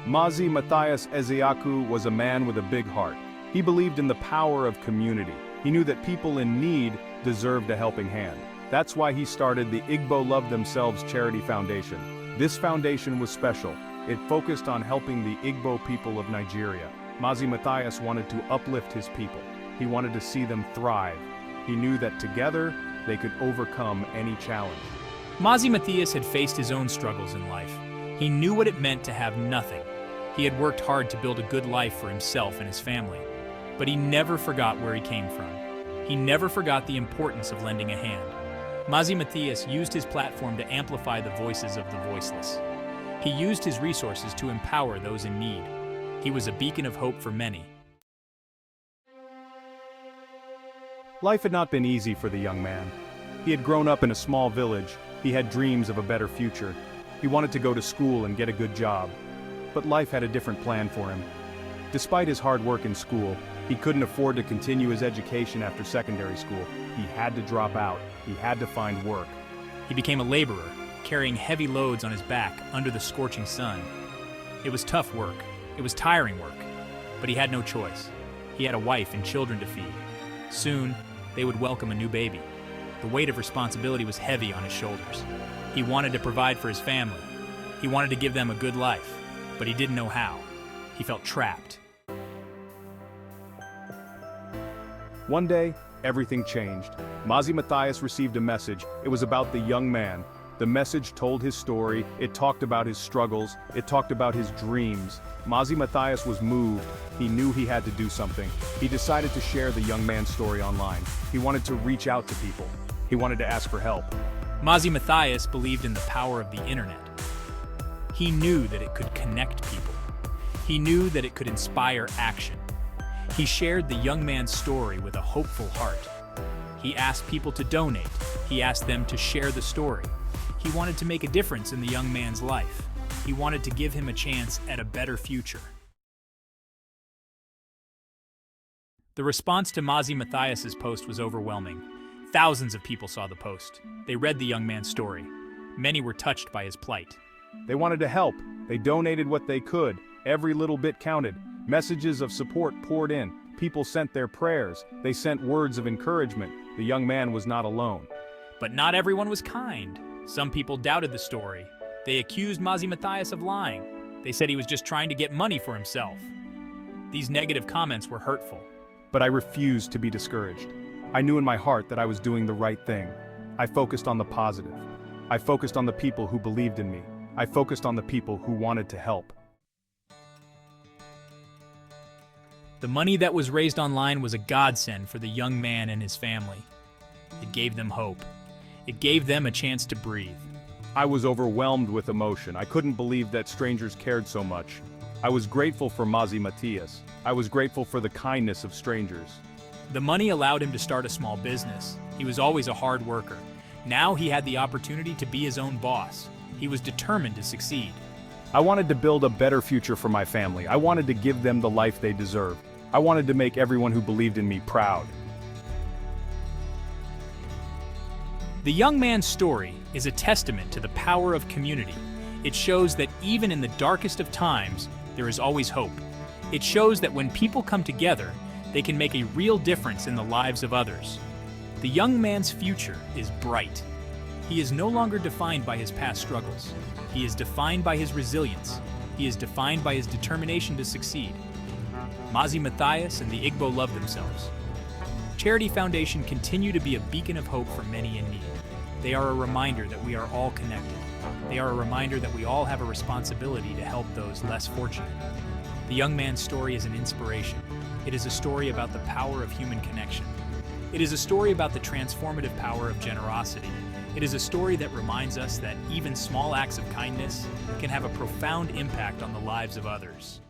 Mazi Matthias Ezeaku was a man with a big heart. He believed in the power of community. He knew that people in need deserved a helping hand. That's why he started the Igbo Love Themselves Charity Foundation. This foundation was special. It focused on helping the Igbo people of Nigeria. Mazi Matthias wanted to uplift his people. He wanted to see them thrive. He knew that together, they could overcome any challenge. Mazi Matthias had faced his own struggles in life. He knew what it meant to have nothing. He had worked hard to build a good life for himself and his family. But he never forgot where he came from. He never forgot the importance of lending a hand. Mazi Matthias used his platform to amplify the voices of the voiceless. He used his resources to empower those in need. He was a beacon of hope for many. Life had not been easy for the young man. He had grown up in a small village. He had dreams of a better future. He wanted to go to school and get a good job. But life had a different plan for him. Despite his hard work in school, he couldn't afford to continue his education after secondary school. He had to drop out. He had to find work. He became a laborer, carrying heavy loads on his back under the scorching sun. It was tough work. It was tiring work. But he had no choice. He had a wife and children to feed. Soon, they would welcome a new baby. The weight of responsibility was heavy on his shoulders. He wanted to provide for his family. He wanted to give them a good life, but he didn't know how. He felt trapped. One day, everything changed. Mazi Matthias received a message. It was about the young man. The message told his story. It talked about his struggles. It talked about his dreams. Mazi Matthias was moved. He knew he had to do something. He decided to share the young man's story online. He wanted to reach out to people. He wanted to ask for help. Mazi Matthias believed in the power of the internet. He knew that it could connect people. He knew that it could inspire action. He shared the young man's story with a hopeful heart. He asked people to donate. He asked them to share the story. He wanted to make a difference in the young man's life. He wanted to give him a chance at a better future. The response to Mazi Matthias's post was overwhelming. Thousands of people saw the post. They read the young man's story. Many were touched by his plight. They wanted to help. They donated what they could. Every little bit counted. Messages of support poured in. People sent their prayers. They sent words of encouragement. The young man was not alone. But not everyone was kind. Some people doubted the story. They accused Mazi Matthias of lying. They said he was just trying to get money for himself. These negative comments were hurtful. But I refused to be discouraged. I knew in my heart that I was doing the right thing. I focused on the positive. I focused on the people who believed in me. I focused on the people who wanted to help. The money that was raised online was a godsend for the young man and his family. It gave them hope. It gave them a chance to breathe. I was overwhelmed with emotion. I couldn't believe that strangers cared so much. I was grateful for Mazi Matthias. I was grateful for the kindness of strangers. The money allowed him to start a small business. He was always a hard worker. Now he had the opportunity to be his own boss. He was determined to succeed. I wanted to build a better future for my family. I wanted to give them the life they deserved. I wanted to make everyone who believed in me proud. The young man's story is a testament to the power of community. It shows that even in the darkest of times, there is always hope. It shows that when people come together, they can make a real difference in the lives of others. The young man's future is bright. He is no longer defined by his past struggles. He is defined by his resilience. He is defined by his determination to succeed. Mazi Matthias and the Igbo love themselves. Charity Foundation continue to be a beacon of hope for many in need. They are a reminder that we are all connected. They are a reminder that we all have a responsibility to help those less fortunate. The young man's story is an inspiration. It is a story about the power of human connection. It is a story about the transformative power of generosity. It is a story that reminds us that even small acts of kindness can have a profound impact on the lives of others.